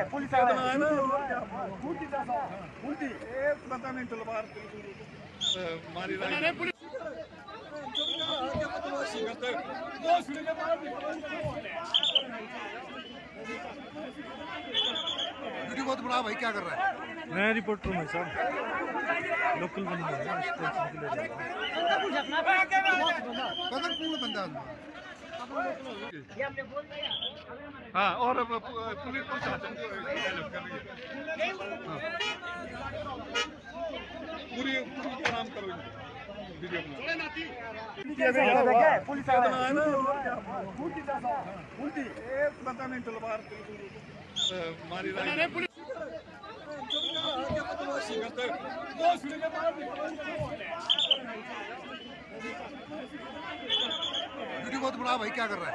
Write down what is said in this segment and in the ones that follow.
Police आ रहा है ना उल्टी एक पता नहीं तलवार मारी पुलिस वीडियो बहुत बड़ा भाई, क्या कर रहा है? मैं रिपोर्टर हूँ साहब, लोकल बंदा है, स्टेशन के लिए पता कौन बंदा है? हाँ और पुलिस प्रशासन को हेल्प कर रही है, पूरी काम करो वीडियो बना पुलिस आ रहा है ना उल्टी एक पता नहीं तलवार मारी पुलिस वीडियो बहुत बड़ा भाई, क्या कर रहा है?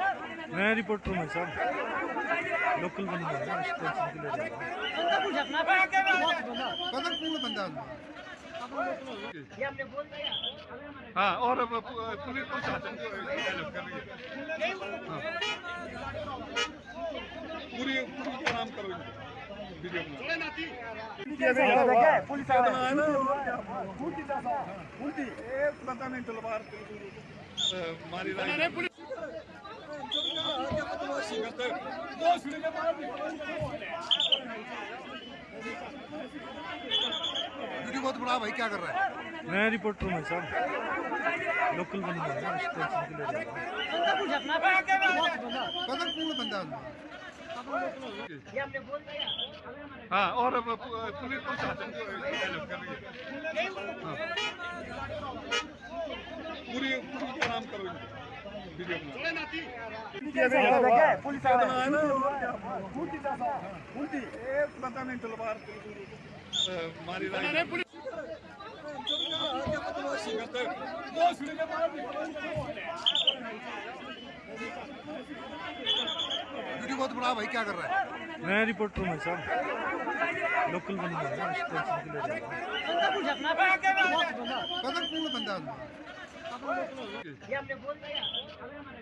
मैं रिपोर्टर हूँ साहब, लोकल बंदा है, स्टेशन के लिए पता कौन बंदा है? हाँ और पुलिस प्रशासन को हेल्प कर रही है, पूरी काम करो वीडियो बना पुलिस आ रहा है ना उल्टी एक पता नहीं तलवार मारी पुलिस वीडियो बहुत बड़ा भाई, क्या कर रहा है? मैं रिपोर्टर हूँ साहब, लोकल बंदा है, स्टेशन के लिए पता कौन बंदा है? हाँ और पुलिस प्रशासन को हेल्प कर रही है, पूरी काम करो वीडियो बना पुलिस आ रहा है ना उल्टी एक पता नहीं तलवार मारी पुलिस वीडियो बहुत बड़ा भाई, क्या कर रहा है? मैं रिपोर्टर हूँ साहब, लोकल बंदा है, स्टेशन के लिए पता कौन बंदा है?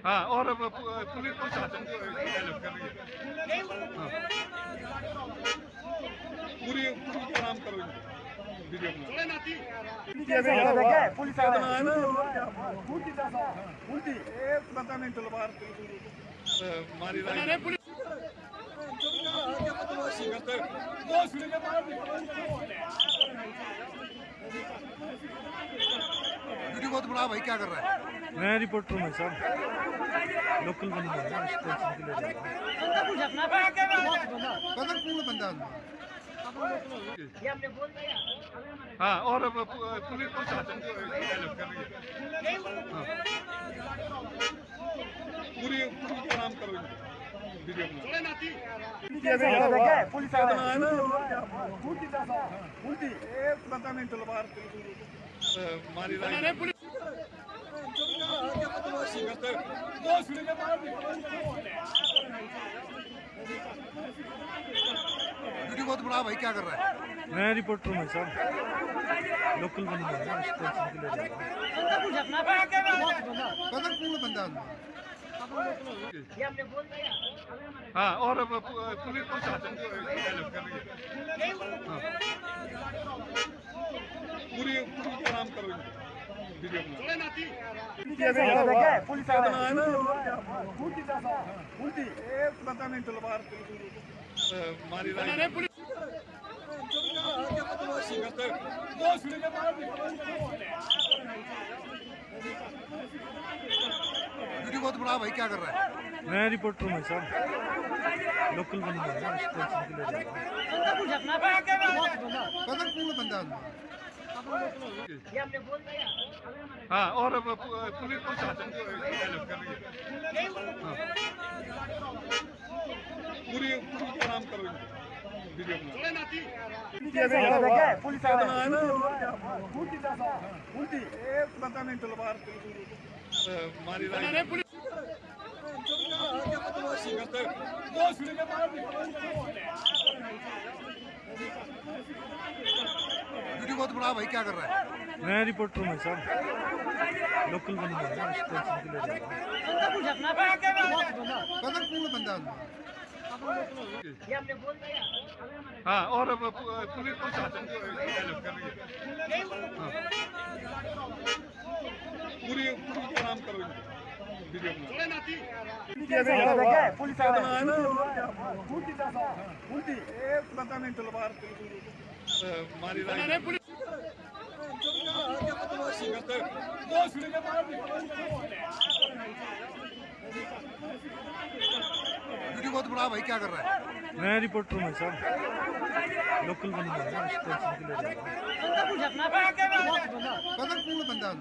हाँ और पुलिस प्रशासन को हेल्प कर रही है, पूरी काम करो वीडियो बना पुलिस आ रहा है ना उल्टी एक पता नहीं तलवार मारी पुलिस वीडियो बहुत बड़ा भाई, क्या कर रहा है? मैं रिपोर्टर हूँ साहब, लोकल बंदा है, स्टेशन के लिए पता कौन बंदा है? हाँ और पुलिस प्रशासन को हेल्प कर रही है, पूरी काम करो वीडियो बना पुलिस आ रहा है ना उल्टी एक पता नहीं तलवार मारी पुलिस वीडियो बहुत बड़ा भाई, क्या कर रहा है? मैं रिपोर्टर हूँ साहब, लोकल बंदा है, स्टेशन के लिए पता कौन बंदा है? हाँ और पुलिस प्रशासन को हेल्प कर रही है, पूरी काम करो वीडियो बना पुलिस आ रहा है ना उल्टी एक पता नहीं तलवार मारी पुलिस वीडियो बहुत बड़ा भाई, क्या कर रहा है? मैं रिपोर्टर हूँ साहब, लोकल बंदा है, स्टेशन के लिए पता कौन बंदा है? हाँ और पुलिस प्रशासन को हेल्प कर रही है, पूरी काम करो वीडियो बना पुलिस आ रहा है ना उल्टी एक पता नहीं तलवार मारी पुलिस वीडियो बहुत बड़ा भाई, क्या कर रहा है? मैं रिपोर्टर हूँ साहब, लोकल बंदा है, स्टेशन के लिए पता कौन बंदा है? हाँ, और पुलिस प्रशासन को हेल्प कर रही है। हाँ। पूरी काम करो वीडियो पुलिस पता नहीं तलवार मारी वीडियो बहुत बड़ा भाई क्या कर रहा है मैं रिपोर्टर हूँ साहब, लोकल बंदा है, स्टेशन के लिए पता कौन बंदा है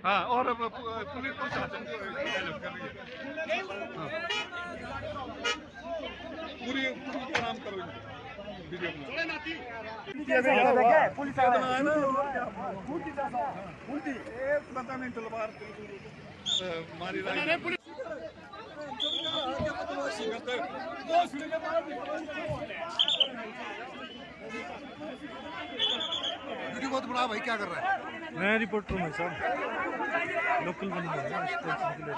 हाँ, और पुलिस प्रशासन को हेल्प कर रही है। हाँ। पूरी काम करो वीडियो पता नहीं तलवार मारी वीडियो बहुत बड़ा भाई क्या कर रहा है मैं रिपोर्टर हूँ साहब, लोकल बंदा है, स्टेशन के लिए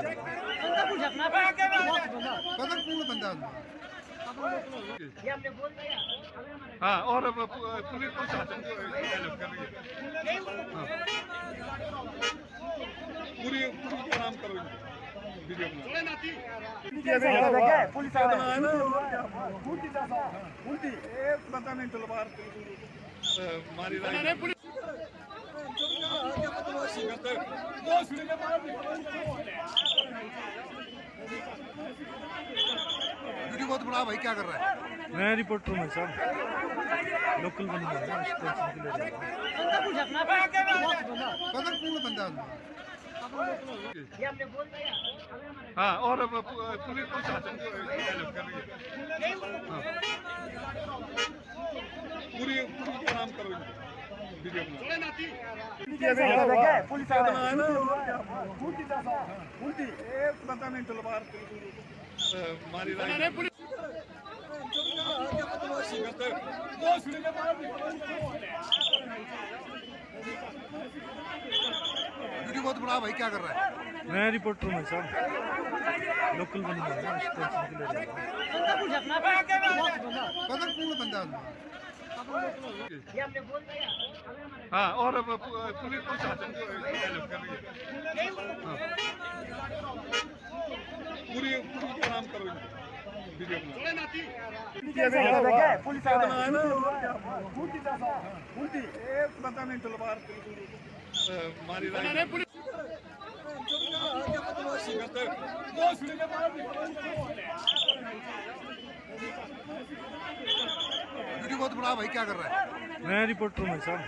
पता कौन बंदा है हाँ, और पुलिस प्रशासन को हेल्प कर रही है। हाँ। पूरी काम करो वीडियो पता नहीं तलवार मारी वीडियो बहुत बड़ा भाई क्या कर रहा है मैं रिपोर्टर हूँ साहब, लोकल बंदा है, स्टेशन के लिए पता कौन बंदा है हाँ, और पुलिस प्रशासन को हेल्प कर रही है। हाँ। पूरी काम करो वीडियो पता नहीं तलवार मारी वीडियो बहुत बड़ा भाई क्या कर रहा है मैं रिपोर्टर हूँ साहब, लोकल बंदा है, स्टेशन के लिए पता कौन बंदा है हाँ, और पुलिस प्रशासन को हेल्प कर रही है। हाँ। पूरी काम करो वीडियो पता नहीं तलवार मारी वीडियो बहुत बड़ा भाई क्या कर रहा है मैं रिपोर्टर हूँ साहब,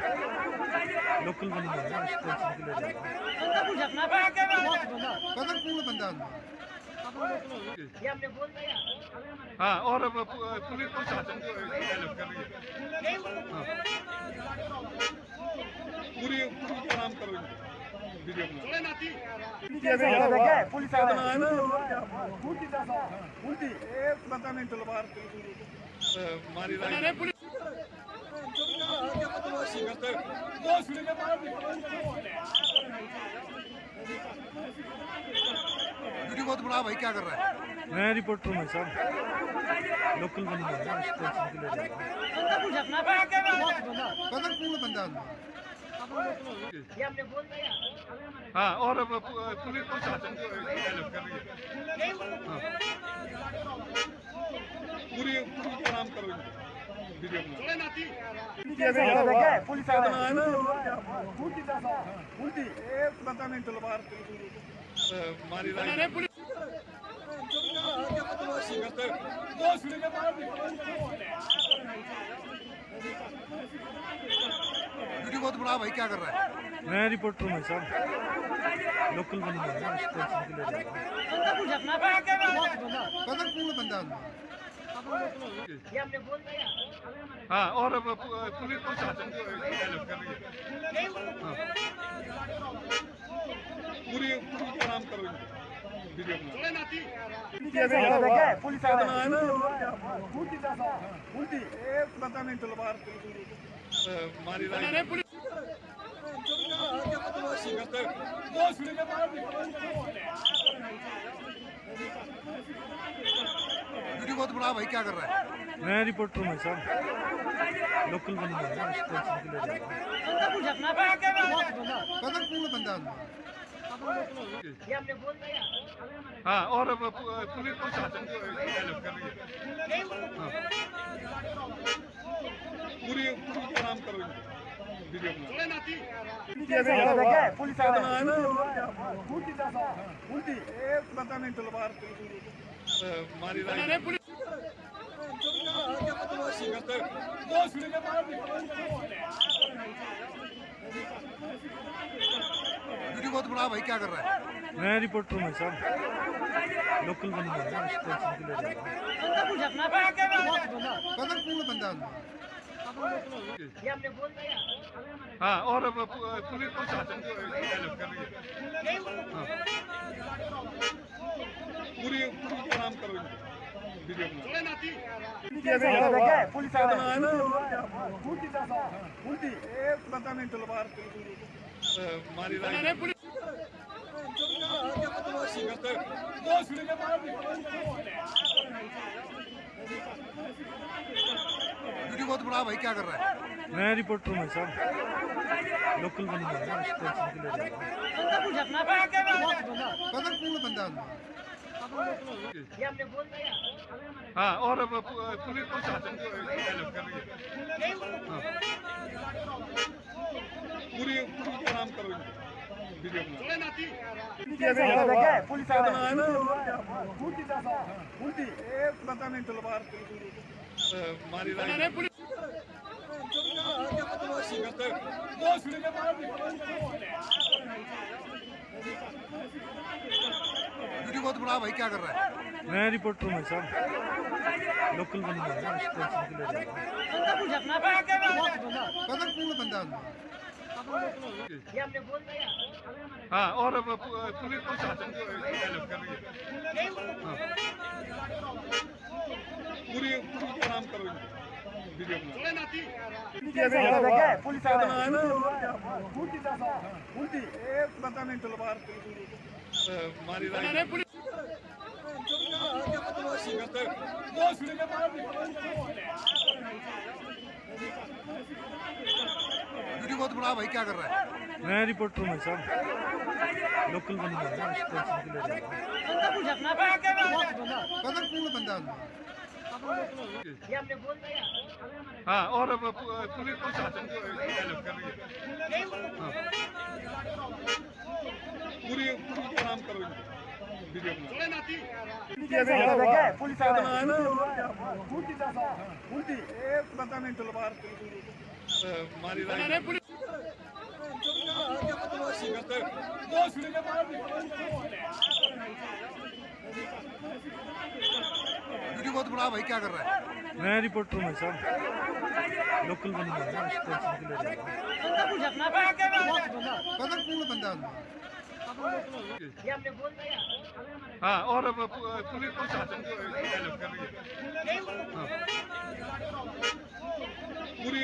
लोकल बंदा है, स्टेशन के लिए पता कौन बंदा है हाँ, और पुलिस प्रशासन को हेल्प कर रही है। हाँ। पूरी काम करो वीडियो पता नहीं तलवार मारी वीडियो बहुत बड़ा भाई क्या कर रहा है मैं रिपोर्टर हूँ साहब, लोकल बंदा है, स्टेशन के लिए पता कौन बंदा है हाँ, और पुलिस प्रशासन को हेल्प कर रही है। हाँ। पूरी काम करो वीडियो पता नहीं तलवार मारी वीडियो बहुत बड़ा भाई क्या कर रहा है मैं रिपोर्टर हूँ साहब, लोकल बंदा है, स्टेशन के लिए पता कौन बंदा है हाँ, और पुलिस प्रशासन को हेल्प कर रही है। हाँ। पूरी काम करो वीडियो पता नहीं तलवार मारी वीडियो बहुत वीडियो बहुत बड़ा भाई क्या कर रहा है मैं रिपोर्टर हूँ साहब, लोकल बंदा है, टेंशन के लिए पता कौन बंदा है हाँ, और पुलिस प्रशासन को हेल्प कर रही है। हाँ। पूरी काम करो इनको, वीडियो बना। पुलिस पता नहीं तलवार मारी रही पुलिस वीडियो बहुत बड़ा भाई क्या कर रहा है मैं रिपोर्टर हूँ साहब, लोकल बंदा है, टेंशन के लिए पता कौन बंदा है हाँ, और पुलिस प्रशासन को हेल्प कर रही है। हाँ। पूरी काम करो इनको, वीडियो बना। पुलिस पता नहीं तलवार मारी रही पुलिस वीडियो बहुत बड़ा भाई क्या कर रहा है मैं रिपोर्टर हूँ साहब, लोकल बंदा है, टेंशन के लिए पता कौन बंदा है हाँ, और पुलिस प्रशासन को हेल्प कर रही है। हाँ। पूरी काम करो इनको, वीडियो बना। पुलिस पता नहीं तलवार मारी रही पुलिस वीडियो बहुत बड़ा भाई क्या कर रहा है मैं रिपोर्टर हूँ साहब, लोकल बंदा है, टेंशन के लिए पता कौन बंदा है हाँ, और पुलिस प्रशासन को हेल्प कर रही है। हाँ। पूरी काम करो इनको, वीडियो बना। पुलिस पता नहीं तलवार मारी रही पुलिस वीडियो बहुत बड़ा भाई क्या कर रहा है मैं रिपोर्टर हूँ साहब, लोकल बंदा है, टेंशन के लिए पता कौन बंदा है हाँ, और पुलिस प्रशासन को हेल्प कर रही है। हाँ। पूरी काम करो इनको, वीडियो बना। पुलिस पता नहीं तलवार मारी रही पुलिस वीडियो बहुत बड़ा भाई क्या कर रहा है मैं रिपोर्टर हूँ साहब, लोकल बंदा है, टेंशन के लिए पता कौन बंदा है हाँ, और पुलिस प्रशासन को हेल्प कर रही है। हाँ। पूरी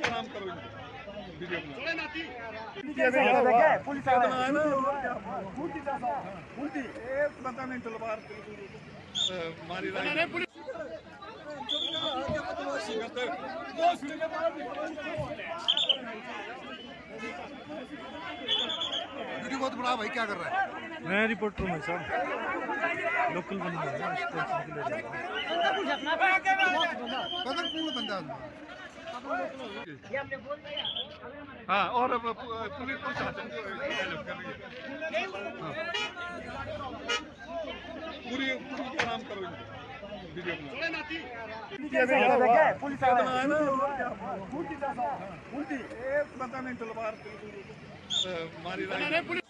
काम करो इनको, वीडियो बना। पुलिस पता नहीं तलवार मारी रही पुलिस वीडियो बहुत बड़ा भाई क्या कर रहा है मैं रिपोर्टर हूँ साहब, लोकल बंदा है, टेंशन के लिए पता कौन बंदा है हाँ, और पुलिस प्रशासन को हेल्प कर रही है। हाँ। पूरी काम करो इनको, वीडियो बना। पुलिस पता नहीं तलवार मारी रही पुलिस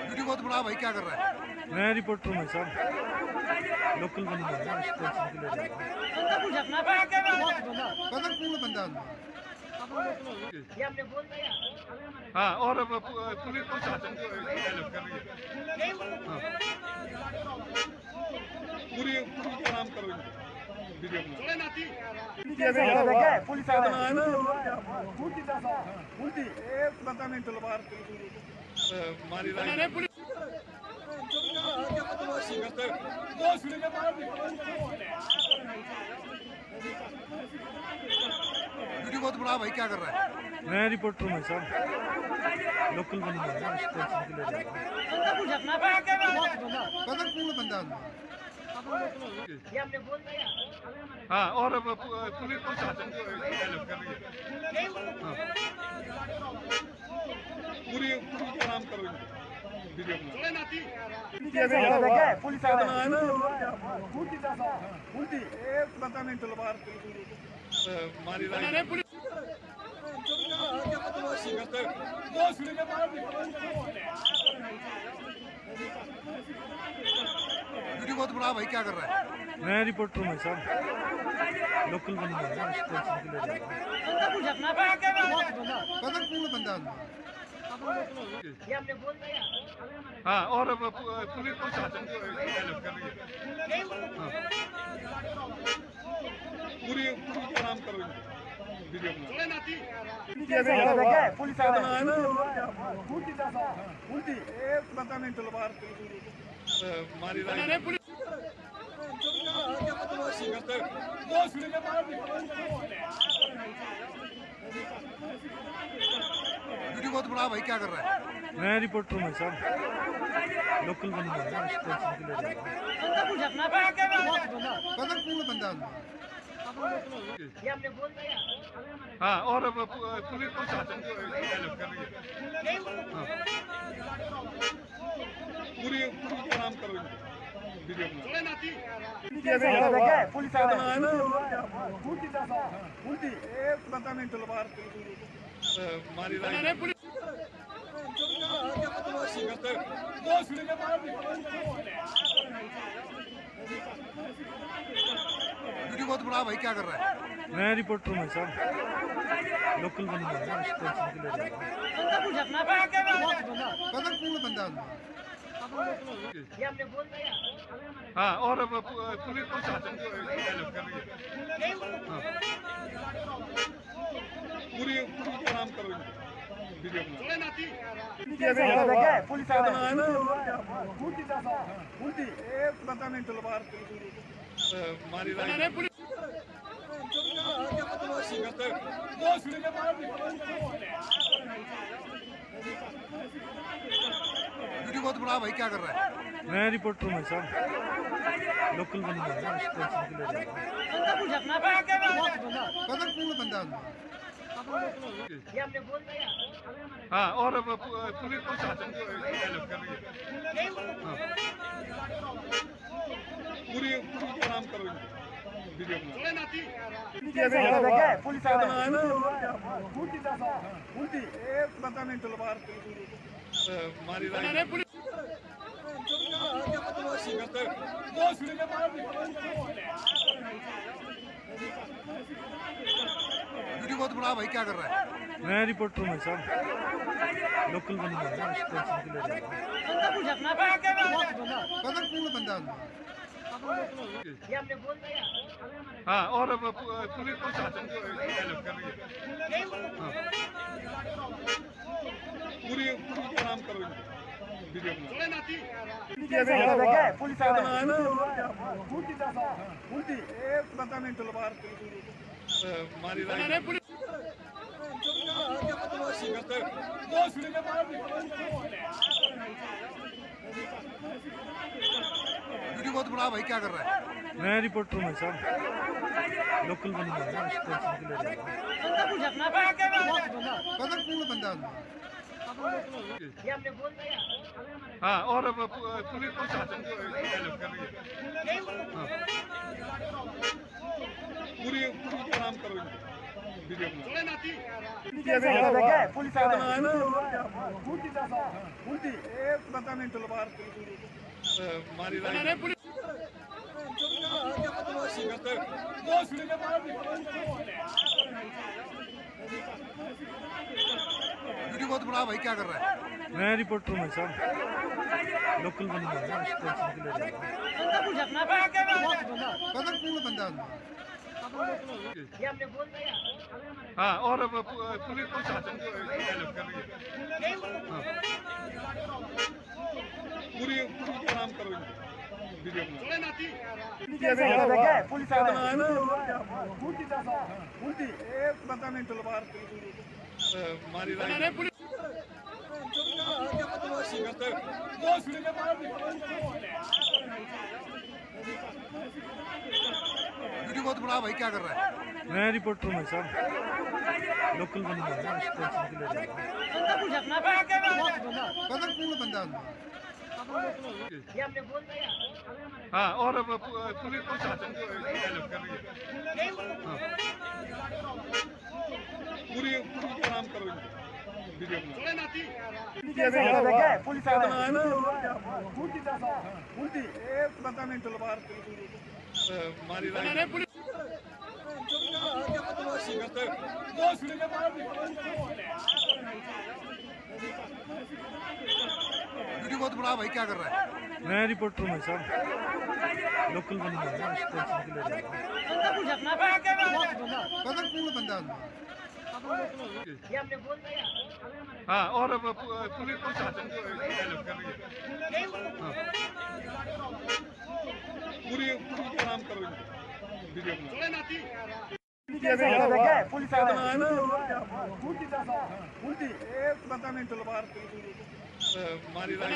वीडियो बहुत बड़ा भाई क्या कर रहा है मैं रिपोर्टर हूँ साहब, लोकल बंदा है, टेंशन के लिए पता कौन बंदा है हाँ, और पुलिस प्रशासन को हेल्प कर रही है। हाँ। पूरी काम करो इनको, वीडियो पुलिस पता नहीं तलवार मारी वीडियो बहुत बड़ा भाई क्या कर रहा है मैं रिपोर्टर हूँ साहब लोकल बंदा है ना टेंशन के लिए कदर पूर्ण बंदा है हाँ और पुलिस प्रशासन को हेल्प कर रही है पूरी काम करो वीडियो पुलिस पता नहीं तलवार मारी वीडियो बहुत बड़ा भाई क्या कर रहा है मैं रिपोर्टर हूँ साहब लोकल बंदा है ना टेंशन के लिए कदर पूर्ण बंदा है हाँ और पुलिस प्रशासन को हेल्प कर रही है पूरी काम करो वीडियो पता नहीं तलवार मारी वीडियो बहुत बड़ा भाई क्या कर रहा है मैं रिपोर्टर हूँ साहब लोकल बंदा है ना टेंशन के लिए कदर पूर्ण बंदा है हाँ और पुलिस प्रशासन को हेल्प कर रही है पूरी काम करो वीडियो पता नहीं तलवार मारी वीडियो बहुत बड़ा भाई क्या कर रहा है मैं रिपोर्टर हूँ साहब लोकल बंदा है ना टेंशन के लिए कदर पूर्ण बंदा है हाँ और पुलिस प्रशासन को हेल्प कर रही है पूरी काम करो वीडियो पता नहीं तलवार मारी वीडियो बहुत बड़ा भाई क्या कर रहा है मैं रिपोर्टर हूँ साहब लोकल बंदा है ना टेंशन के लिए कदर पूर्ण बंदा है हाँ और पुलिस प्रशासन को हेल्प कर रही है पूरी काम करो वीडियो पता नहीं तलवार मारी वीडियो बहुत बड़ा भाई क्या कर रहा है मैं रिपोर्टर हूँ साहब लोकल बंदा है ना टेंशन के लिए कदर पूर्ण बंदा है हाँ और पुलिस प्रशासन को हेल्प कर रही है पूरी काम करो वीडियो पता नहीं तलवार मारी वीडियो बहुत बड़ा भाई क्या कर रहा है मैं रिपोर्टर हूँ साहब लोकल बंदा है ना टेंशन के लिए कदर पूर्ण बंदा है हाँ और पुलिस प्रशासन को हेल्प कर रही है पूरी काम करो वीडियो पता नहीं तलवार मारी वीडियो बहुत बड़ा भाई क्या कर रहा है मैं रिपोर्टर हूँ साहब लोकल बंदे हैं ना, टेंशन के लिए कदर पूर्ण बंदा है। हाँ, और पुलिस प्रशासन को हेल्प कर रही है। हाँ। पूरी काम करो इनको, वीडियो बना। पुलिस पता नहीं तलवार मारी रही वीडियो बहुत बड़ा भाई क्या कर रहा है? मैं रिपोर्टर हूँ साहब, लोकल बंदे हैं ना, टेंशन के लिए कदर पूर्ण बंदा है। हाँ, और पुलिस प्रशासन को हेल्प कर रही है। हाँ। पूरी काम करो इनको, वीडियो बना। पुलिस पता नहीं तलवार मारी रही वीडियो बहुत बड़ा भाई क्या कर रहा है? मैं रिपोर्टर हूँ साहब, लोकल बंदे हैं ना, टेंशन के लिए कदर पूर्ण बंदा है। हाँ, और पुलिस प्रशासन को हेल्प कर रही है। हाँ। पूरी काम करो इनको, वीडियो बना। पुलिस पता नहीं तलवार मारी रही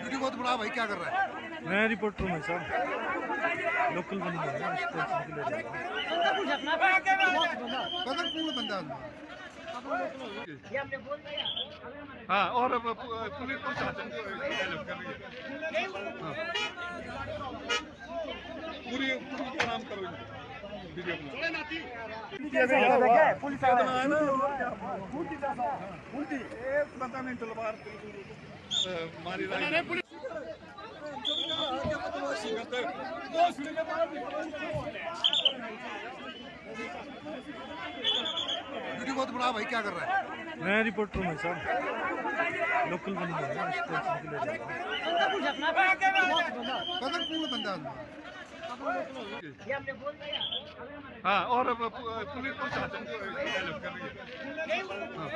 वीडियो बहुत बड़ा भाई क्या कर रहा है? मैं रिपोर्टर हूँ साहब, लोकल बंदे हैं ना, टेंशन के लिए कदर पूर्ण बंदा है। हाँ, और पुलिस प्रशासन को हेल्प कर रही है। हाँ। पूरी काम करो इनको, वीडियो बना। पुलिस पता नहीं तलवार मारी रही वीडियो बहुत बड़ा भाई क्या कर रहा है? मैं रिपोर्टर हूँ साहब, लोकल बंदे हैं ना, टेंशन के लिए कदर पूर्ण बंदा है। हाँ, और पुलिस प्रशासन को हेल्प कर रही है। हाँ।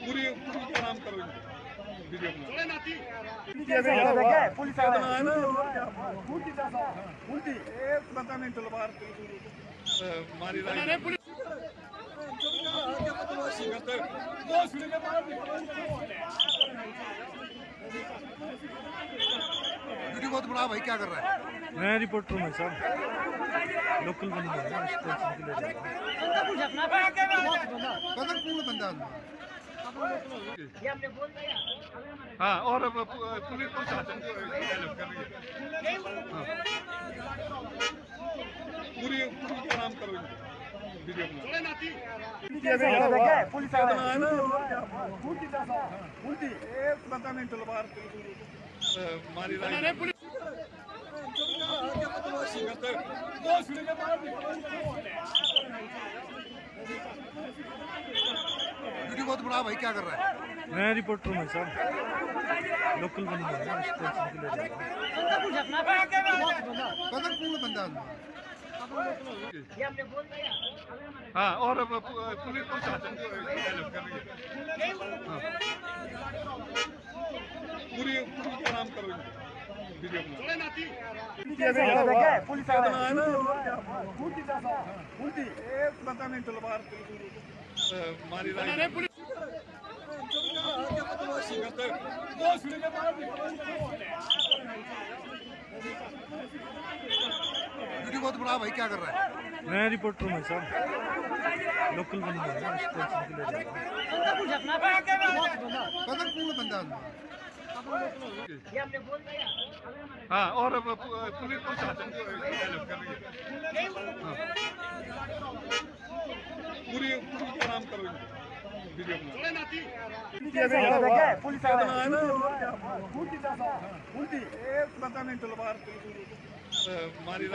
पूरी काम करो इनको, वीडियो बना। पुलिस पता नहीं तलवार मारी रही वीडियो बहुत बड़ा भाई क्या कर रहा है? मैं रिपोर्टर हूँ साहब, लोकल बंदे हैं ना, टेंशन के लिए कदर पूर्ण बंदा है। हाँ, और पुलिस प्रशासन को हेल्प कर रही है। हाँ। पूरी काम करो इनको, वीडियो बना। पुलिस पता नहीं तलवार मारी रही वीडियो बहुत बड़ा भाई क्या कर रहा है? मैं रिपोर्टर हूँ साहब, लोकल बंदे हैं ना, टेंशन के लिए कदर पूर्ण बंदा है। हाँ, और पुलिस प्रशासन को हेल्प कर रही है। हाँ। पूरी काम करो इनको, वीडियो बना। पुलिस पता नहीं तलवार मारी रही वीडियो बहुत बड़ा भाई क्या कर रहा है? मैं रिपोर्टर हूँ साहब, लोकल बंदे हैं ना, टेंशन के लिए कदर पूर्ण बंदा है। हाँ, और पुलिस प्रशासन को हेल्प कर रही है। हाँ। पूरी काम करो इनको, वीडियो बना पुलिस पता नहीं तलवार मारी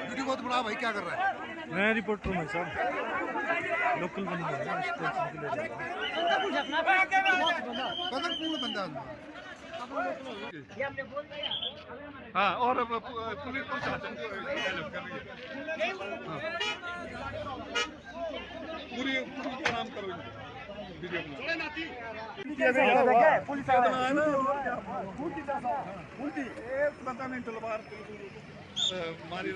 वीडियो बहुत बड़ा भाई क्या कर रहा है मैं रिपोर्टर हूँ साहब लोकल बंदा है ना टेंशन के लिए कदर पूर्ण बंदा है हाँ और पुलिस प्रशासन को हेल्प कर रही है पूरी काम करो वीडियो पुलिस पता नहीं तलवार मारी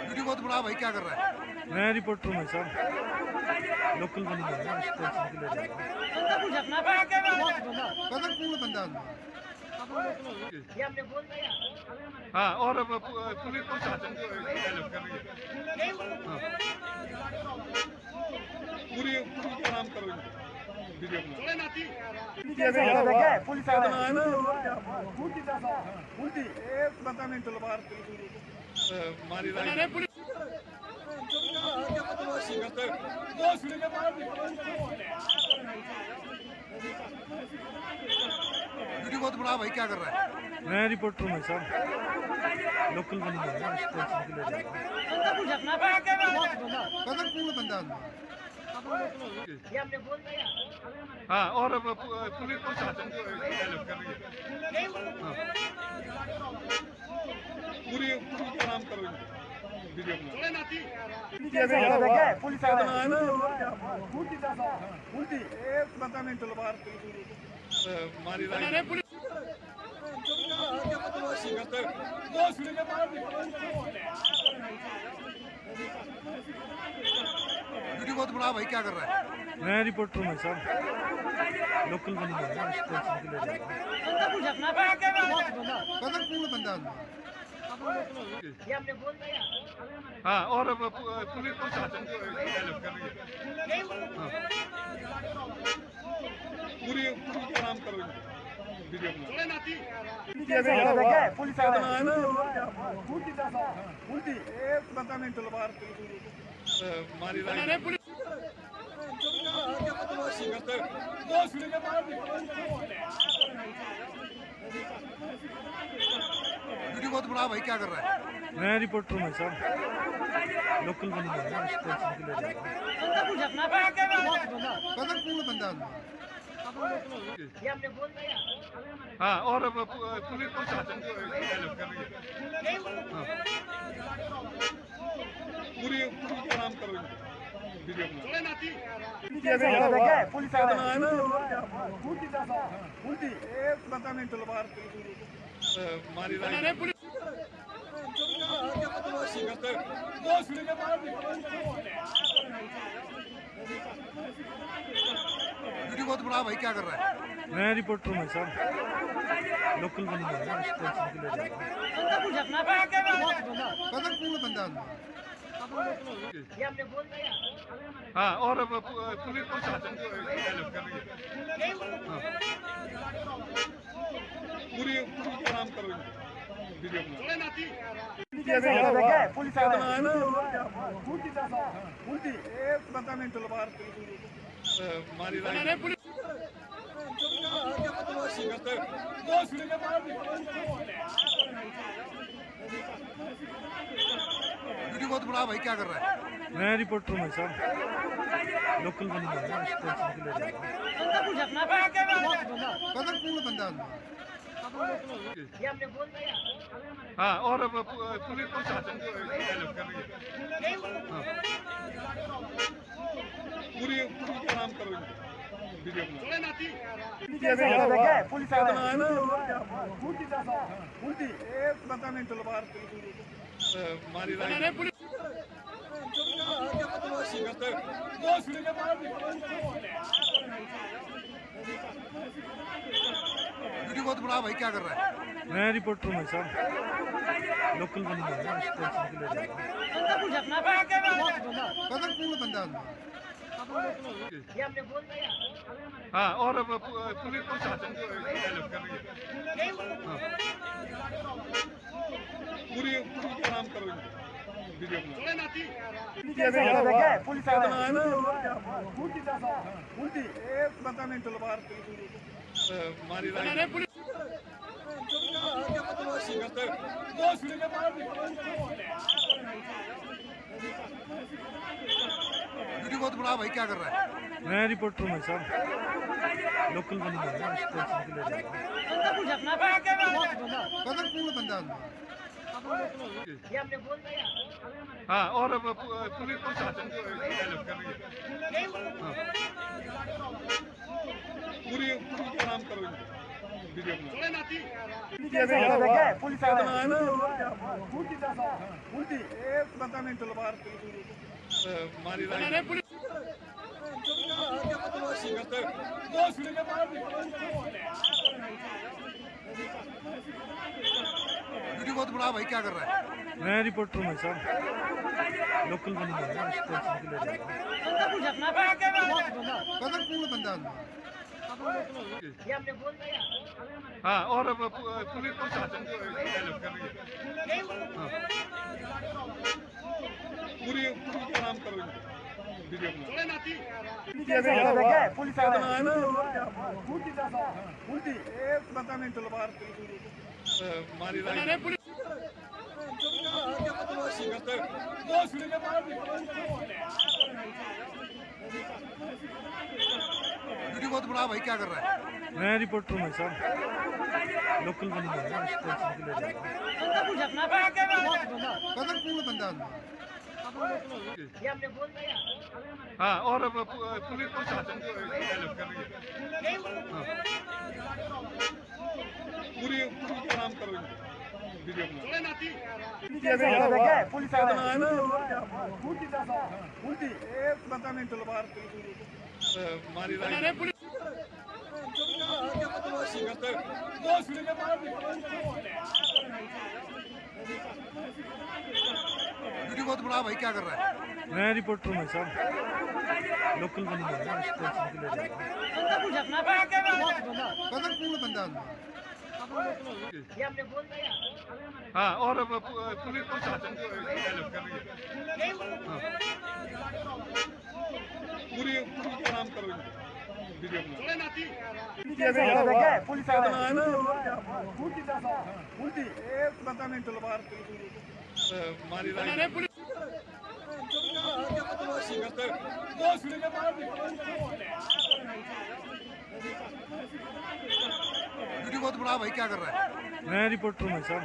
वीडियो बहुत बड़ा भाई क्या कर रहा है मैं रिपोर्टर हूँ साहब लोकल बंदा है ना टेंशन के लिए कदर पूर्ण बंदा है हाँ और पुलिस प्रशासन को हेल्प कर रही है पूरी काम करो वीडियो पुलिस पता नहीं तलवार मारी वीडियो बहुत बड़ा भाई क्या कर रहा है मैं रिपोर्टर हूँ साहब लोकल बंदा है ना टेंशन के लिए कदर पूर्ण बंदा है हाँ और पुलिस प्रशासन को हेल्प कर रही है पूरी काम करो वीडियो पुलिस पता नहीं तलवार मारी वीडियो बहुत बड़ा भाई क्या कर रहा है मैं रिपोर्टर हूँ साहब लोकल बंदा है ना टेंशन के लिए कदर पूर्ण बंदा है हाँ और पुलिस प्रशासन को हेल्प कर रही है पूरी काम करो वीडियो पुलिस पता नहीं तलवार मारी वीडियो बहुत बड़ा भाई क्या कर रहा है मैं रिपोर्टर हूँ साहब लोकल बंदा है ना टेंशन के लिए कदर पूर्ण बंदा है हाँ और पुलिस प्रशासन को हेल्प कर रही है पूरी काम करो वीडियो पुलिस पता नहीं तलवार मारी वीडियो बहुत बड़ा भाई क्या कर रहा है मैं रिपोर्टर हूँ साहब लोकल बंदा है ना टेंशन के लिए कदर पूर्ण बंदा है हाँ और पुलिस प्रशासन को हेल्प कर रही है पूरी काम करो वीडियो पुलिस पता नहीं तलवार मारी वीडियो बहुत बड़ा भाई क्या कर रहा है मैं रिपोर्टर हूँ साहब लोकल बंदा है ना टेंशन के लिए कदर पूर्ण बंदा है हाँ और पुलिस प्रशासन को हेल्प कर रही है पूरी काम करो वीडियो पुलिस पता नहीं तलवार मारी वीडियो बहुत बड़ा भाई क्या कर रहा है मैं रिपोर्टर हूँ साहब लोकल बंदे हैं ना, इस टेंशन के लिए कदर पूर्ण बंदा है। हाँ, और पुलिस प्रशासन को हेल्प कर रही है। हाँ। पूरी काम करो वीडियो बना पुलिस पता नहीं तलवार मारी वीडियो बहुत बड़ा भाई क्या कर रहा है? मैं रिपोर्टर हूँ साहब, लोकल बंदे हैं ना, इस टेंशन के लिए कदर पूर्ण बंदा है। हाँ, और पुलिस प्रशासन को हेल्प कर रही है। हाँ। पूरी काम करो वीडियो बना पता नहीं तलवार मारी वीडियो बहुत बड़ा भाई क्या कर रहा है? मैं रिपोर्टर हूँ साहब, लोकल बंदे हैं ना, इस टेंशन के लिए कदर पूर्ण बंदा है। हाँ, और पुलिस प्रशासन को हेल्प कर रही है। हाँ। पूरी काम करो वीडियो बना पता नहीं तलवार मारी वीडियो बहुत बड़ा भाई क्या कर रहा है? मैं रिपोर्टर हूँ साहब, लोकल बंदे हैं ना, इस टेंशन के लिए कदर पूर्ण बंदा है। हाँ, और पुलिस प्रशासन को हेल्प कर रही है। हाँ। पूरी काम करो वीडियो बना पता नहीं तलवार मारी वीडियो बहुत बड़ा भाई क्या कर रहा है? मैं रिपोर्टर हूँ साहब, लोकल बंदे हैं ना, इस टेंशन के लिए कदर पूर्ण बंदा है। हाँ, और पुलिस प्रशासन को हेल्प कर रही है। हाँ। पूरी काम करो वीडियो बना पता नहीं तलवार मारी वीडियो बहुत बड़ा भाई क्या कर रहा है? मैं रिपोर्टर हूँ साहब,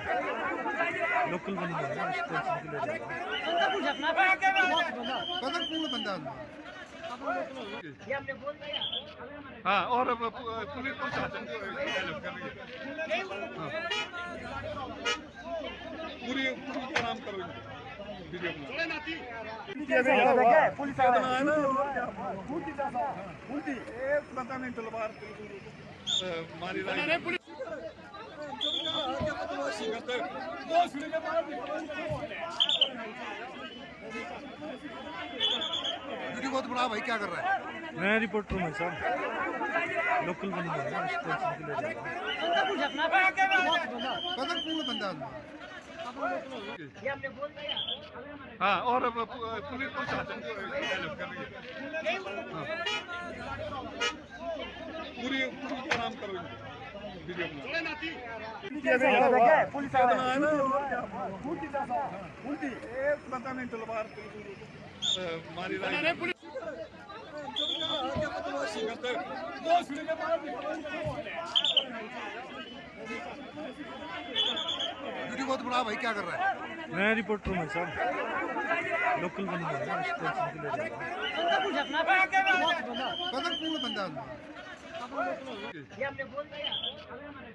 लोकल बंदे हैं ना, इस टेंशन के लिए कदर पूर्ण बंदा है। हाँ, और पुलिस प्रशासन को हेल्प कर रही है। हाँ। पूरी काम करो वीडियो बना पता नहीं तलवार मारी वीडियो बहुत बड़ा भाई क्या कर रहा है? मैं रिपोर्टर हूँ साहब, लोकल बंदे हैं ना, इस टेंशन के लिए कदर पूर्ण बंदा है। हाँ, और पुलिस प्रशासन को हेल्प कर रही है। हाँ। पूरी काम करो वीडियो बना पता नहीं तलवार मारी वीडियो बहुत बड़ा भाई क्या कर रहा है? मैं रिपोर्टर हूँ साहब, लोकल बंदे हैं ना, इस टेंशन के लिए कदर पूर्ण बंदा है।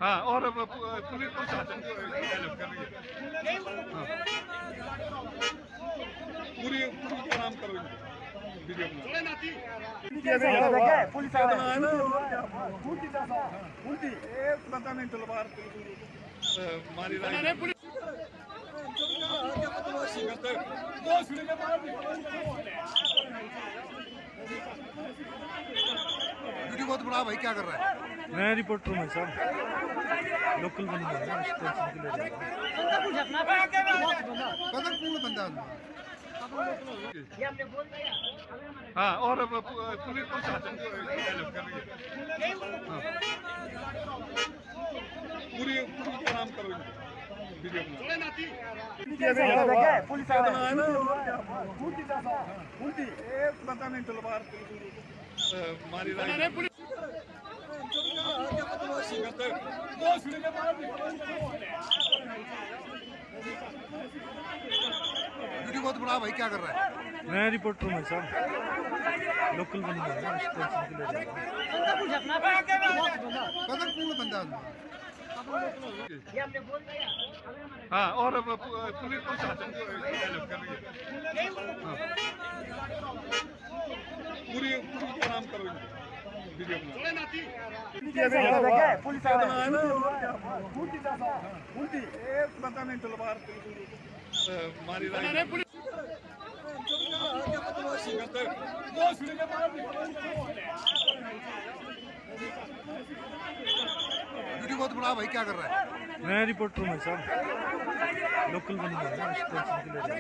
हाँ, और पुलिस प्रशासन को हेल्प कर रही है। हाँ। पूरी काम करो वीडियो बना पता नहीं तलवार मारी बदमाशी करते दो सीढ़ी के बाद वीडियो बहुत बड़ा भाई क्या कर रहा है मैं रिपोर्टर हूँ भाई साहब, लोकल बंदा है ना, टेंशन के लिए कदरपूर्ण बंदा हाँ और पुलिस प्रशासन को हेल्प कर रही है पूरी काम करो वीडियो पुलिस पता नहीं तलवार मारी बदमाशी करते दो सीढ़ी के बाद वीडियो बहुत बड़ा भाई क्या कर रहा है मैं रिपोर्टर हूँ भाई साहब, लोकल बंदा है ना, टेंशन के लिए कदरपूर्ण बंदा हाँ और पुलिस प्रशासन को हेल्प कर रही है पूरी काम करो वीडियो पुलिस पता नहीं तलवार मारी बदमाशी करते दो सीढ़ी के बाद वीडियो बहुत बड़ा भाई क्या कर रहा है मैं रिपोर्टर हूँ भाई साहब, लोकल बंदा है ना, टेंशन के लिए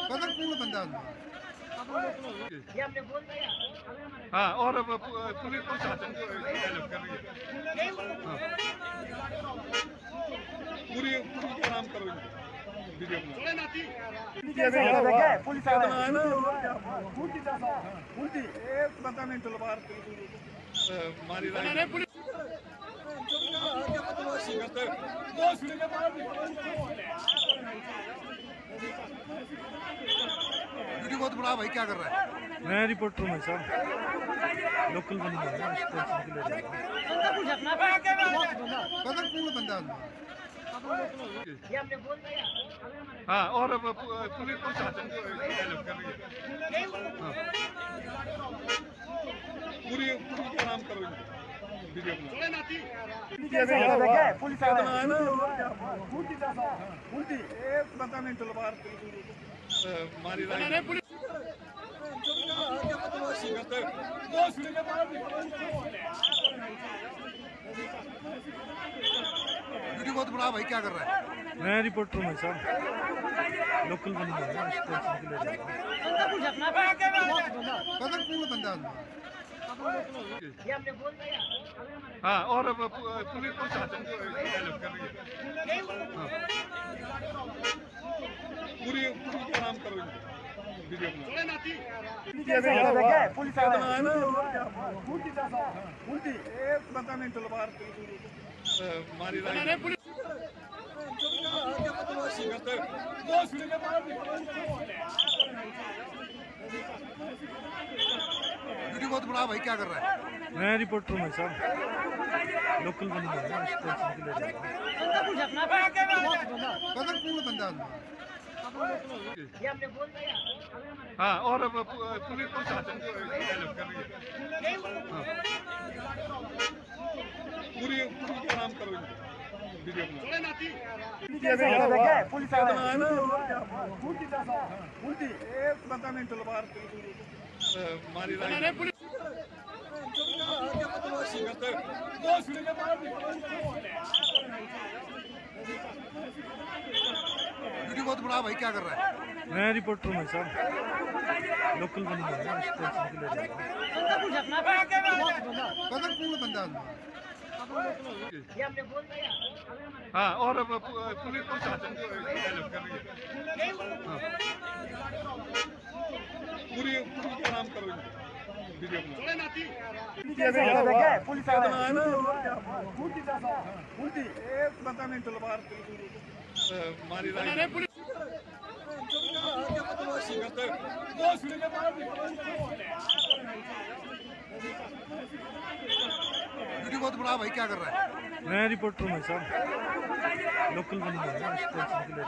कदरपूर्ण बंदा हाँ और पुलिस प्रशासन को हेल्प कर रही है पूरी काम करो वीडियो पुलिस पता नहीं तलवार मारी बदमाशी करते दो सीढ़ी के बाद वीडियो बहुत बड़ा भाई क्या कर रहा है मैं रिपोर्टर हूँ भाई साहब, लोकल बंदा है ना, टेंशन के लिए कदरपूर्ण बंदा हाँ और पुलिस प्रशासन को हेल्प कर रही है पूरी काम करो वीडियो पुलिस पता नहीं तलवार मारी बदमाशी करते दो सीढ़ी के बाद वीडियो बहुत बड़ा भाई क्या कर रहा है मैं रिपोर्टर हूँ भाई साहब, लोकल बंदा है ना, टेंशन के लिए कदरपूर्ण बंदा हाँ और पुलिस प्रशासन को हेल्प कर रही है पूरी काम करो वीडियो पुलिस पता नहीं तलवार मारी बदमाशी करते दो सीढ़ी के बाद वीडियो बहुत बड़ा भाई क्या कर रहा है मैं रिपोर्टर हूँ भाई साहब, लोकल बंदा है ना, टेंशन के लिए कदरपूर्ण बंदा हाँ और पुलिस प्रशासन को हेल्प कर रही है पूरी काम करो वीडियो पुलिस पता नहीं तलवार मारी बदमाशी करते दो सीढ़ी के बाद वीडियो बहुत बड़ा भाई क्या कर रहा है मैं रिपोर्टर हूँ भाई साहब, लोकल बंदा है ना, टेंशन के लिए कदरपूर्ण बंदा हाँ और पुलिस प्रशासन को हेल्प कर रही है पूरी काम करो वीडियो पुलिस पता नहीं तलवार मारी बदमाशी करते दो सीढ़ी के बाद वीडियो बहुत बड़ा भाई क्या कर रहा है मैं रिपोर्टर हूँ भाई साहब, लोकल बंदा है ना, टेंशन के लिए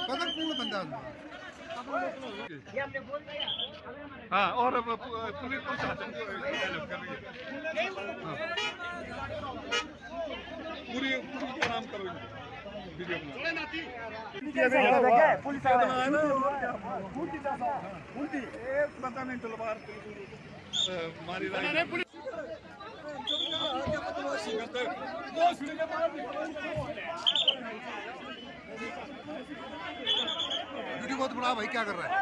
कदरपूर्ण बंदा हाँ और पुलिस प्रशासन को हेल्प कर रही है पूरी वीडियो बना पुलिस आ रहा है पता नहीं तलवार मारी वीडियो बहुत बड़ा भाई क्या कर रहा है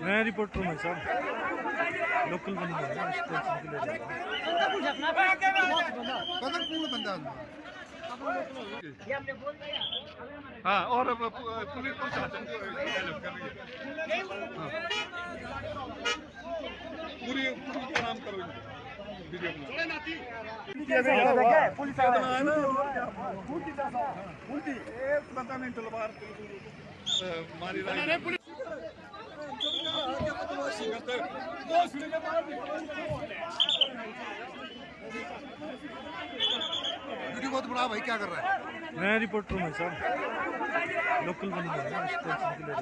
मैं रिपोर्टर हूँ साहब, लोकल बंदा है ना, टेंशन के लिए कदर पूर्ण बंदा है हाँ और पुलिस प्रशासन को हेल्प कर रही है पूरी काम करो वीडियो बना पुलिस आ रहा है पता नहीं तलवार मारी वीडियो बहुत बड़ा भाई क्या कर रहा है मैं रिपोर्टर हूँ साहब, लोकल बंदा है ना, टेंशन के लिए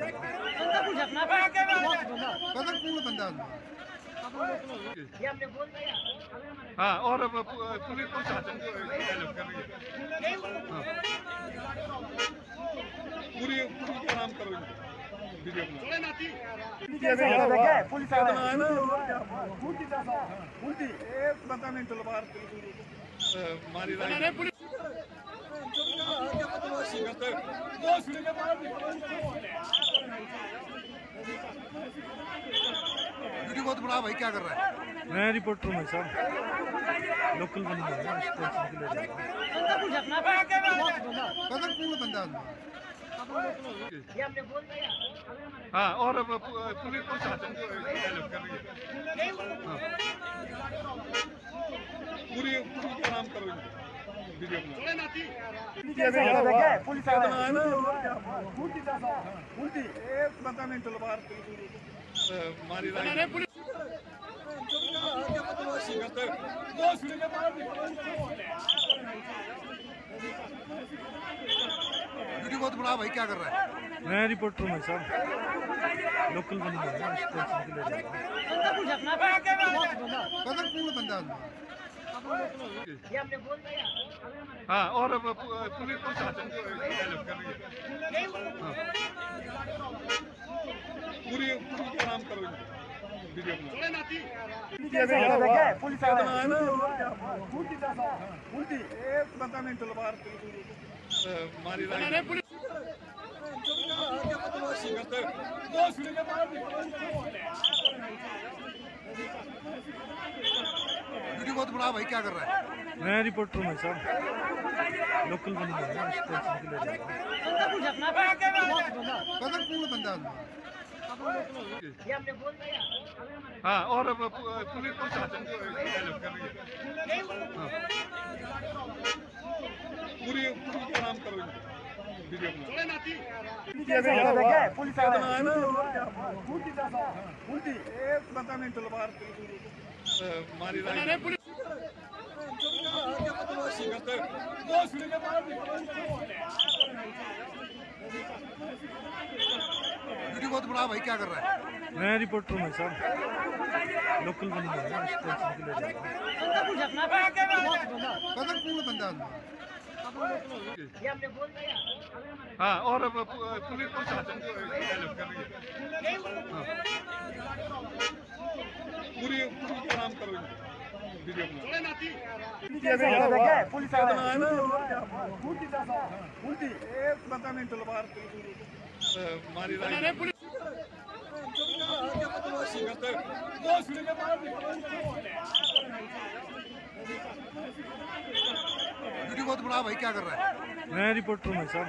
कदर पूर्ण बंदा है हाँ और पुलिस प्रशासन को हेल्प कर रही है पूरी काम करो वीडियो बना पुलिस आ रहा है पता नहीं तलवार मारी वीडियो बहुत बड़ा भाई क्या कर रहा है मैं रिपोर्टर हूँ साहब, लोकल बंदा है ना, टेंशन के लिए कदर पूर्ण बंदा है हाँ और पुलिस प्रशासन को हेल्प कर रही है पूरी काम करो वीडियो बना पुलिस आ रहा है पता नहीं तलवार मारी वीडियो बहुत बड़ा भाई क्या कर रहा है मैं रिपोर्टर हूँ साहब, लोकल बंदा है ना, टेंशन के लिए कदर पूर्ण बंदा है हाँ और पुलिस प्रशासन को हेल्प कर रही है पूरी काम करो वीडियो बना पुलिस आ रहा है पता नहीं तलवार मारी वीडियो बहुत बड़ा भाई क्या कर रहा है मैं रिपोर्टर हूँ साहब, लोकल बंदा है ना, टेंशन के लिए कदर पूर्ण बंदा है हाँ और पुलिस प्रशासन को हेल्प कर रही है पूरी काम करो वीडियो बना पुलिस आ रहा है पता नहीं तलवार मारी वीडियो बहुत बड़ा भाई क्या कर रहा है मैं रिपोर्टर हूँ साहब, लोकल बंदा है ना, टेंशन के लिए कदर पूर्ण बंदा है हाँ और पुलिस प्रशासन को हेल्प कर रही है पूरी काम करो वीडियो बना पुलिस आ रहा है पता नहीं तलवार मारी वीडियो बहुत बड़ा भाई क्या कर रहा है मैं रिपोर्टर हूँ साहब,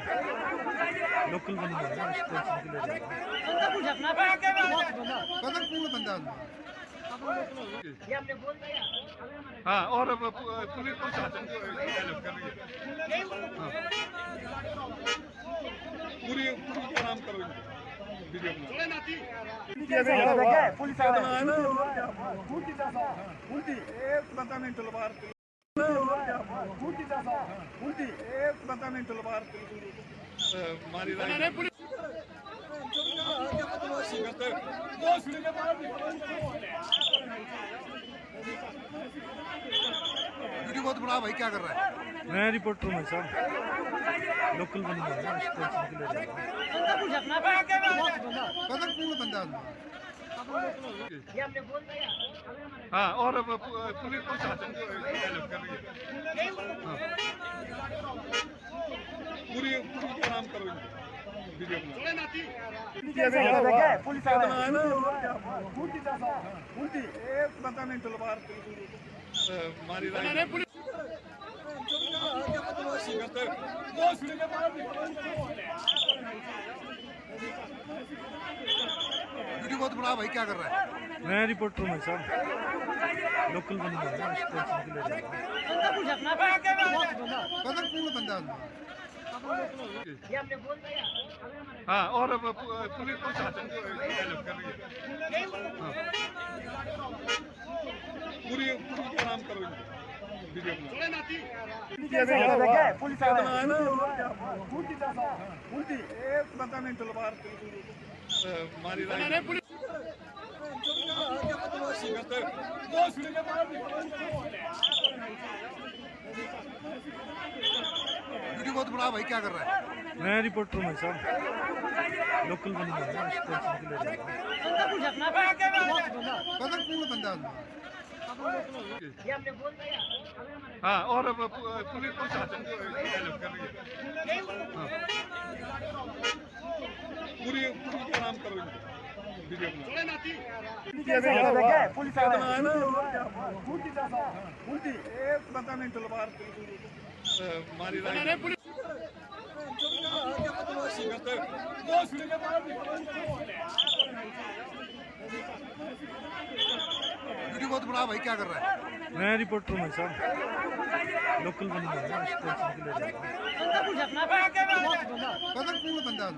लोकल बंदा है ना, टेंशन के लिए कदर पूर्ण बंदा है हाँ और पुलिस प्रशासन को हेल्प कर रही है पूरी काम करो वीडियो बना पुलिस आ रहा है पता नहीं तलवार पता नहीं तलवार मारी वीडियो बहुत बड़ा भाई क्या कर रहा है मैं रिपोर्टर हूँ साहब, लोकल बंदा है ना, टेंशन के लिए जा रहा हूँ। कदरपूर्ण बंदा है। हाँ, और पुलिस प्रशासन को हेल्प कर रही है। पूरी काम करो इनको, वीडियो बना। पुलिस एक पता नहीं तलवार मारी पुलिस वीडियो बहुत बड़ा भाई क्या कर रहा है मैं रिपोर्टर हूँ साहब, लोकल बंदा है ना, टेंशन के लिए जा रहा हूँ। कदरपूर्ण बंदा है। हाँ, और पुलिस प्रशासन को हेल्प कर रही है। पूरी काम करो इनको, वीडियो बना। पुलिस एक पता नहीं तलवार मारी पुलिस वीडियो बहुत बड़ा भाई क्या कर रहा है मैं रिपोर्टर हूँ साहब, लोकल बंदा है ना, टेंशन के लिए जा रहा हूँ। कदरपूर्ण बंदा है। हाँ, और पुलिस प्रशासन को हेल्प कर रही है। पूरी काम करो इनको, वीडियो बना। पुलिस एक पता नहीं तलवार मारी पुलिस वीडियो बहुत बड़ा भाई क्या कर रहा है मैं रिपोर्टर हूँ साहब, लोकल बंदा है ना, टेंशन के लिए जा रहा हूँ। कदरपूर्ण बंदा है।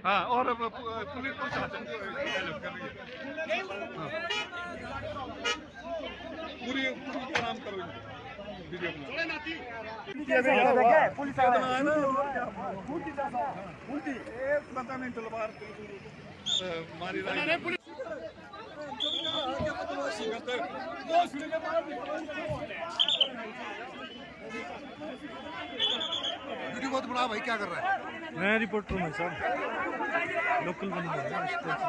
हाँ, और पुलिस प्रशासन को हेल्प कर रही है। पूरी काम करो इनको, वीडियो बना। पुलिस एक पता नहीं तलवार मारी पुलिस वीडियो बहुत बड़ा भाई क्या कर रहा है मैं रिपोर्टर हूँ साहब, लोकल बंदा है ना, टेंशन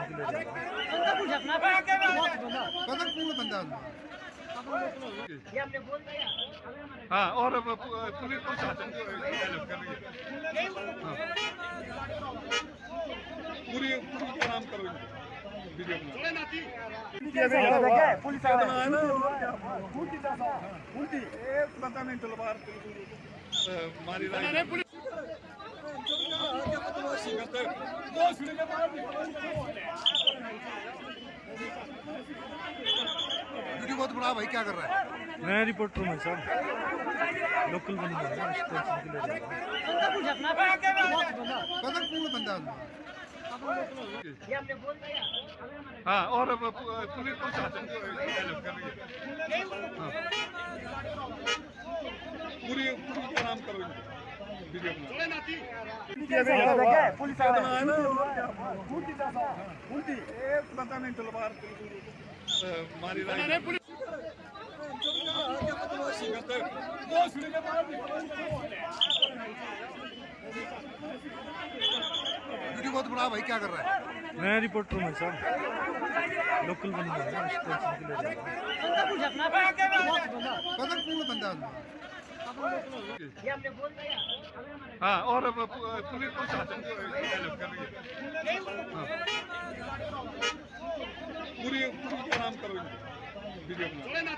के लिए जा रहा हूँ। कदरपूर्ण बंदा है। हाँ, और पुलिस प्रशासन को हेल्प कर रही है। पूरी काम करो इनको, वीडियो बना। पुलिस एक पता नहीं तलवार मारी पुलिस वीडियो बहुत बड़ा भाई क्या कर रहा है मैं रिपोर्टर हूँ साहब, लोकल बंदा है ना, टेंशन के लिए जा रहा हूँ। कदरपूर्ण बंदा है। हाँ, और पुलिस प्रशासन को हेल्प कर रही है। पूरी काम करो इनको, वीडियो बना। पुलिस एक पता नहीं तलवार मारी पुलिस वीडियो बहुत बड़ा भाई क्या कर रहा है मैं रिपोर्टर हूँ साहब, लोकल बंदा है ना, टेंशन के लिए जा रहा हूँ। कदरपूर्ण बंदा है। हाँ, और पुलिस प्रशासन को हेल्प कर रही है। पूरी काम करो इनको, वीडियो बना।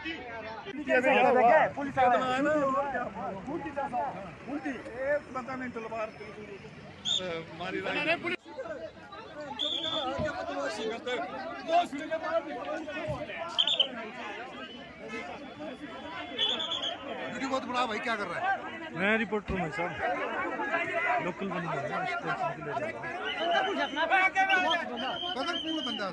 पुलिस एक पता नहीं तलवार मारी पुलिस वीडियो बहुत बड़ा भाई क्या कर रहा है मैं रिपोर्टर हूँ साहब, लोकल बंदा है ना, टेंशन के लिए जा रहा हूँ। कदरपूर्ण बंदा है।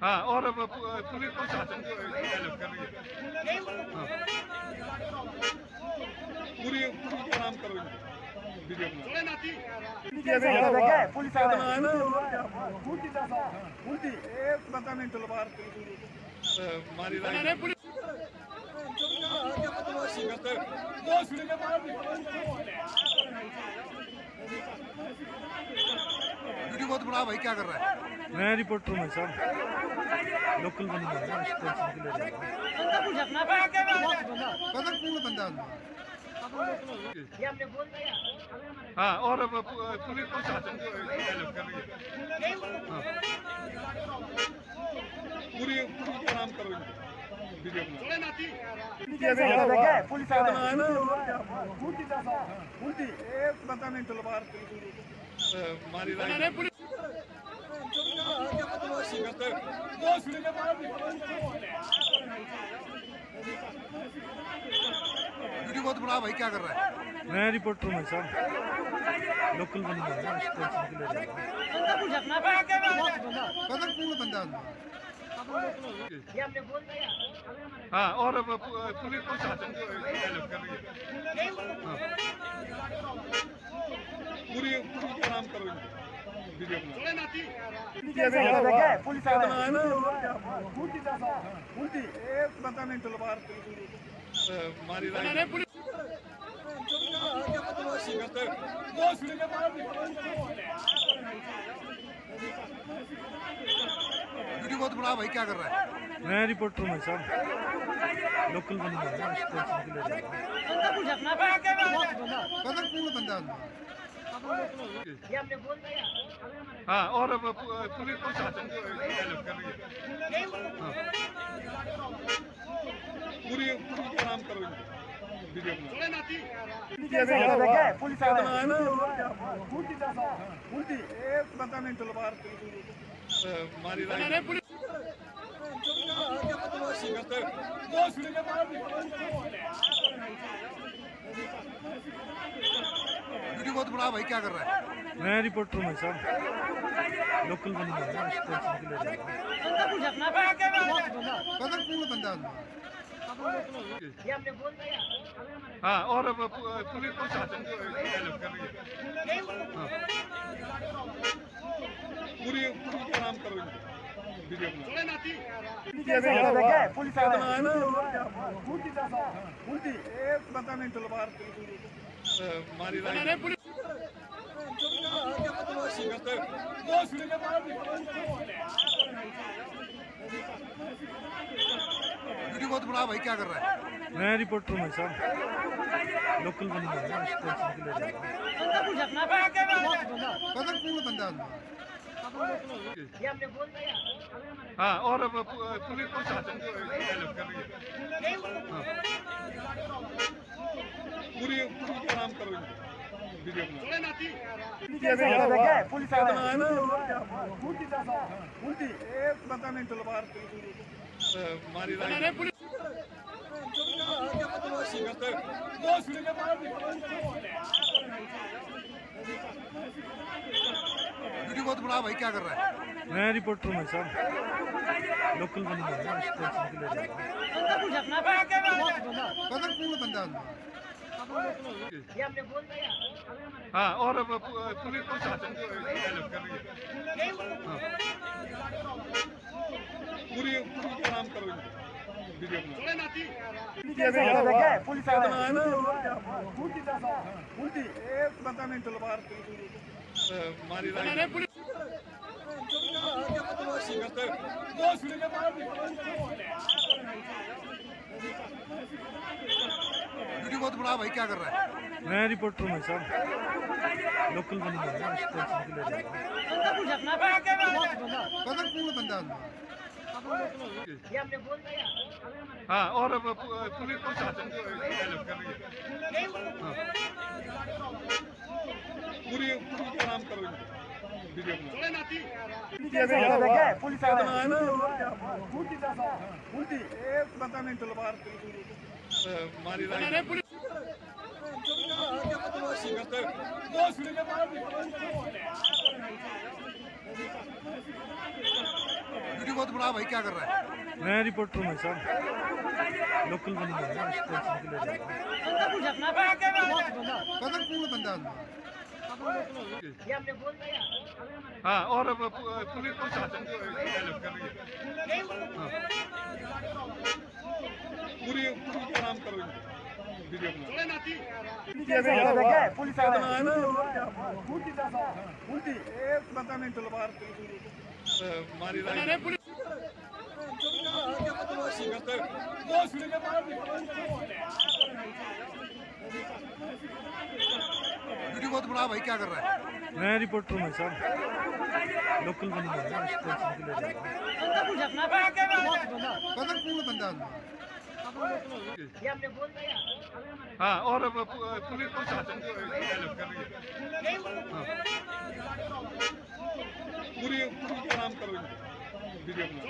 हाँ, और पुलिस प्रशासन को हेल्प कर रही है। पूरी काम करो इनको, वीडियो बना पुलिस आ रहा है पता नहीं तलवार मारी पुलिस वीडियो बहुत बड़ा भाई क्या कर रहा है मैं रिपोर्टर हूँ भाई साहब, लोकल बंदा है ना, इस टेंशन के लिए रहा हूँ। पता कौन बंदा है हाँ और पुलिस प्रशासन को हेल्प कर रही है हाँ। पूरी काम करो वीडियो बना पुलिस आ रहा है पता नहीं तलवार मारी पुलिस वीडियो बहुत बड़ा भाई क्या कर रहा है मैं रिपोर्टर हूँ भाई साहब, लोकल बंदा है ना, इस टेंशन के लिए रहा हूँ। पता कौन बंदा है हाँ और पुलिस प्रशासन को हेल्प कर रही है हाँ। पूरी काम करो वीडियो बना पुलिस आ रहा है पता नहीं तलवार मारी पुलिस वीडियो बहुत बड़ा भाई क्या कर रहा है मैं रिपोर्टर हूँ भाई साहब, लोकल बंदा है ना, इस टेंशन के लिए रहा हूँ। पता कौन बंदा है हाँ और पुलिस प्रशासन को हेल्प कर रही है हाँ। पूरी काम करो वीडियो बना पुलिस आ रहा है पता नहीं तलवार मारी पुलिस वीडियो बहुत बड़ा भाई क्या कर रहा है मैं रिपोर्टर हूँ भाई साहब, लोकल बंदा है ना, इस टेंशन के लिए रहा हूँ। पता कौन बंदा है हाँ और पुलिस प्रशासन को हेल्प कर रही है हाँ। पूरी काम करो वीडियो बना पुलिस आ रहा है पता नहीं तलवार मारी पुलिस वीडियो बहुत बड़ा भाई क्या कर रहा है मैं रिपोर्टर हूँ भाई साहब, लोकल बंदा है ना, इस टेंशन के लिए रहा हूँ। पता कौन बंदा है हाँ और पुलिस प्रशासन को हेल्प कर रही है हाँ। पूरी काम करो वीडियो बना पुलिस आ रहा है पता नहीं तलवार मारी पुलिस वीडियो बहुत बड़ा भाई क्या कर रहा है मैं रिपोर्टर हूँ भाई साहब, लोकल बंदा है ना, इस टेंशन के लिए रहा हूँ। पता कौन बंदा है हाँ और पुलिस प्रशासन को हेल्प कर रही है हाँ। पूरी काम करो वीडियो बना पुलिस आ रहा है पता नहीं तलवार मारी पुलिस वीडियो बहुत बड़ा भाई क्या कर रहा है मैं रिपोर्टर हूँ भाई साहब, लोकल बंदा है ना, इस टेंशन के लिए रहा हूँ। पता कौन बंदा है हाँ और पुलिस प्रशासन को हेल्प कर रही है हाँ। पूरी काम करो वीडियो बना पुलिस आ रहा है पता नहीं तलवार मारी पुलिस वीडियो बहुत बड़ा भाई क्या कर रहा है मैं रिपोर्टर हूँ भाई साहब, लोकल बंदा है ना, टेंशन के लिए पता कौन बंदा है हाँ, और पुलिस प्रशासन को हेल्प कर रही है। हाँ। पूरी काम करो इनको, वीडियो बना। पुलिस एक बंदा ने तलवार मारी पुलिस वीडियो बहुत बड़ा भाई क्या कर रहा है मैं रिपोर्टर हूँ साहब, लोकल बंदा है ना, टेंशन के लिए पता कौन बंदा है हाँ, और पुलिस प्रशासन को हेल्प कर रही है। हाँ। पूरी काम करो इनको, वीडियो बना।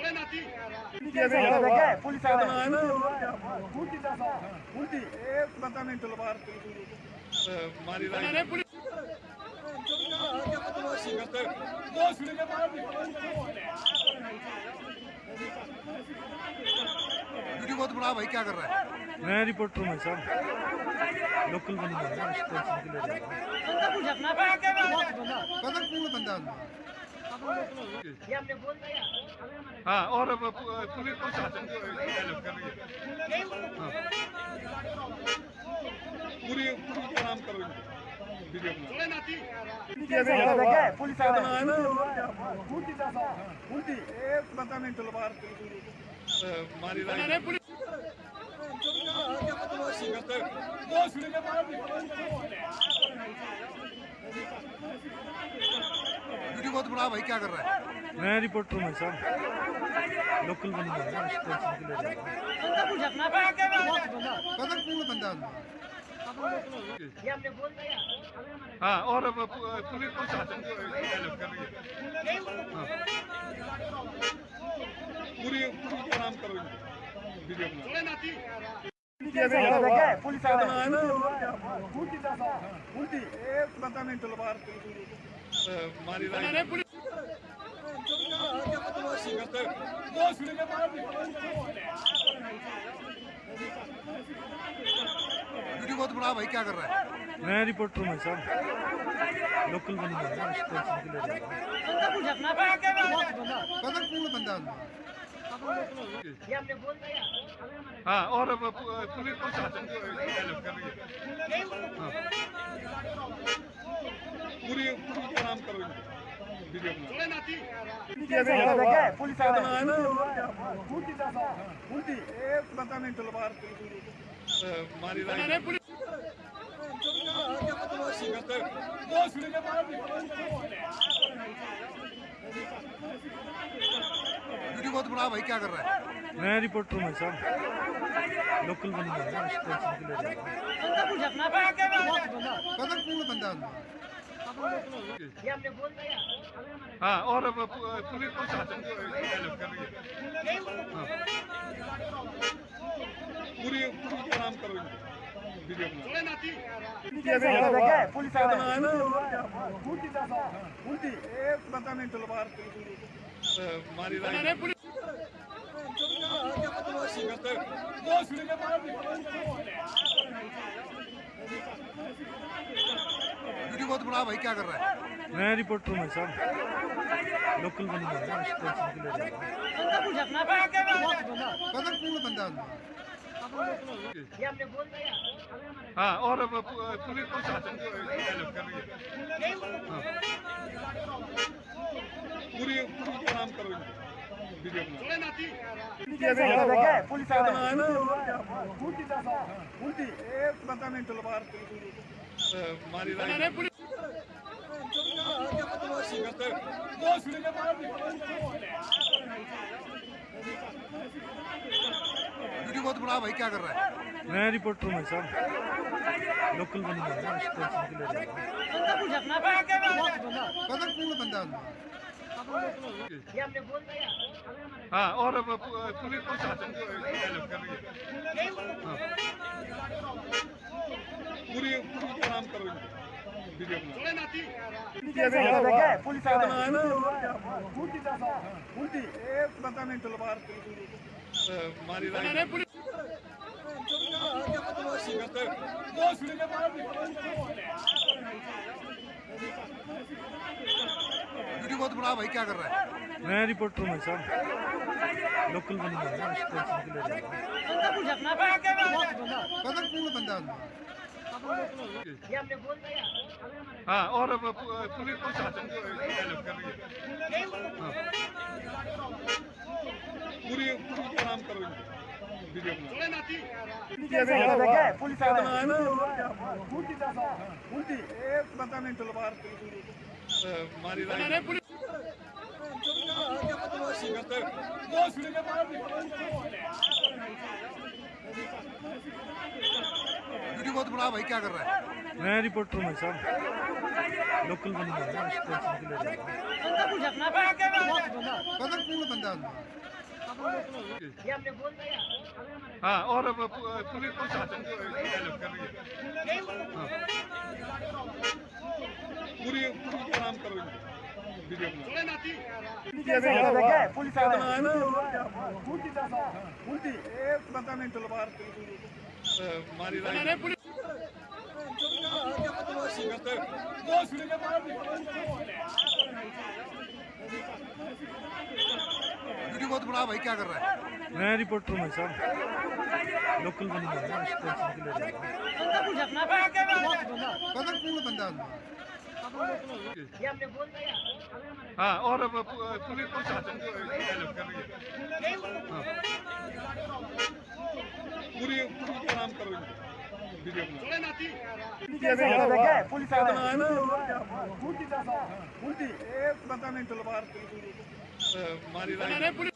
पुलिस एक बंदा ने तलवार मारी पुलिस वीडियो बहुत बड़ा भाई क्या कर रहा है मैं रिपोर्टर हूँ साहब, लोकल बंदा है ना, टेंशन के लिए पता कौन बंदा है हाँ, और पुलिस प्रशासन को हेल्प कर रही है। हाँ। पूरी काम करो इनको, वीडियो बना। पुलिस एक बंदा ने तलवार मारी पुलिस वीडियो बहुत बड़ा भाई क्या कर रहा है मैं रिपोर्टर हूँ साहब, लोकल बंदा है ना, टेंशन के लिए पता कौन बंदा है हाँ, और पुलिस प्रशासन को हेल्प कर रही है। हाँ। पूरी काम करो इनको, वीडियो बना। पुलिस एक बंदा ने तलवार मारी पुलिस वीडियो बहुत बड़ा भाई क्या कर रहा है मैं रिपोर्टर हूँ साहब, लोकल बंदा है ना, टेंशन के लिए पता कौन बंदा है हाँ, और पुलिस प्रशासन को हेल्प कर रही है। हाँ। पूरी काम करो इनको, वीडियो बना। पुलिस एक बंदा ने तलवार मारी पुलिस वीडियो बहुत बड़ा भाई क्या कर रहा है मैं रिपोर्टर हूँ साहब, लोकल बंदा है ना, टेंशन के लिए पता कौन बंदा है हाँ, और पुलिस प्रशासन को हेल्प कर रही है। हाँ। पूरी काम करो इनको, वीडियो बना। पुलिस एक बंदा ने तलवार मारी पुलिस वीडियो बहुत बड़ा भाई क्या कर रहा है मैं रिपोर्टर हूँ साहब, लोकल बंदा है ना, टेंशन के लिए पता कौन बंदा है हाँ, और पुलिस प्रशासन को हेल्प कर रही है। हाँ। पूरी काम करो इनको, वीडियो बना। पुलिस एक बंदा ने तलवार मारी पुलिस वीडियो बहुत बड़ा भाई क्या कर रहा है मैं रिपोर्टर हूँ साहब, लोकल बंदा है ना, टेंशन के लिए पता कौन बंदा है हाँ, और पुलिस प्रशासन को हेल्प कर रही है। हाँ। पूरी काम करो इनको, वीडियो बना। पुलिस एक बंदा ने तलवार मारी पुलिस वीडियो बहुत बड़ा भाई क्या कर रहा है? मैं रिपोर्टर हूँ भाई साहब, लोकल बंदा है ना, टेंशन के लिए कदर पूर्ण बंदा है उसमें। हाँ, और पुलिस प्रशासन को हेल्प कर रही है। हाँ। पूरी प्रणाम करो इनको, वीडियो बना। पुलिस पता नहीं तलवार मारी पुलिस वीडियो बहुत बड़ा भाई क्या कर रहा है? मैं रिपोर्टर हूँ भाई साहब, लोकल बंदा है ना, टेंशन के लिए कदर पूर्ण बंदा है उसमें। हाँ, और पुलिस प्रशासन को हेल्प कर रही है। हाँ। पूरी प्रणाम करो इनको, वीडियो बना। पुलिस पता नहीं तलवार मारी वीडियो बहुत बड़ा भाई क्या कर रहा है? मैं रिपोर्टर हूँ भाई साहब, लोकल बंदा है ना, टेंशन के लिए कदर पूर्ण बंदा है उसमें। हाँ, और पुलिस प्रशासन को हेल्प कर रही है। हाँ। पूरी प्रणाम करो इनको, वीडियो बना। पुलिस पता नहीं तलवार मारी पुलिस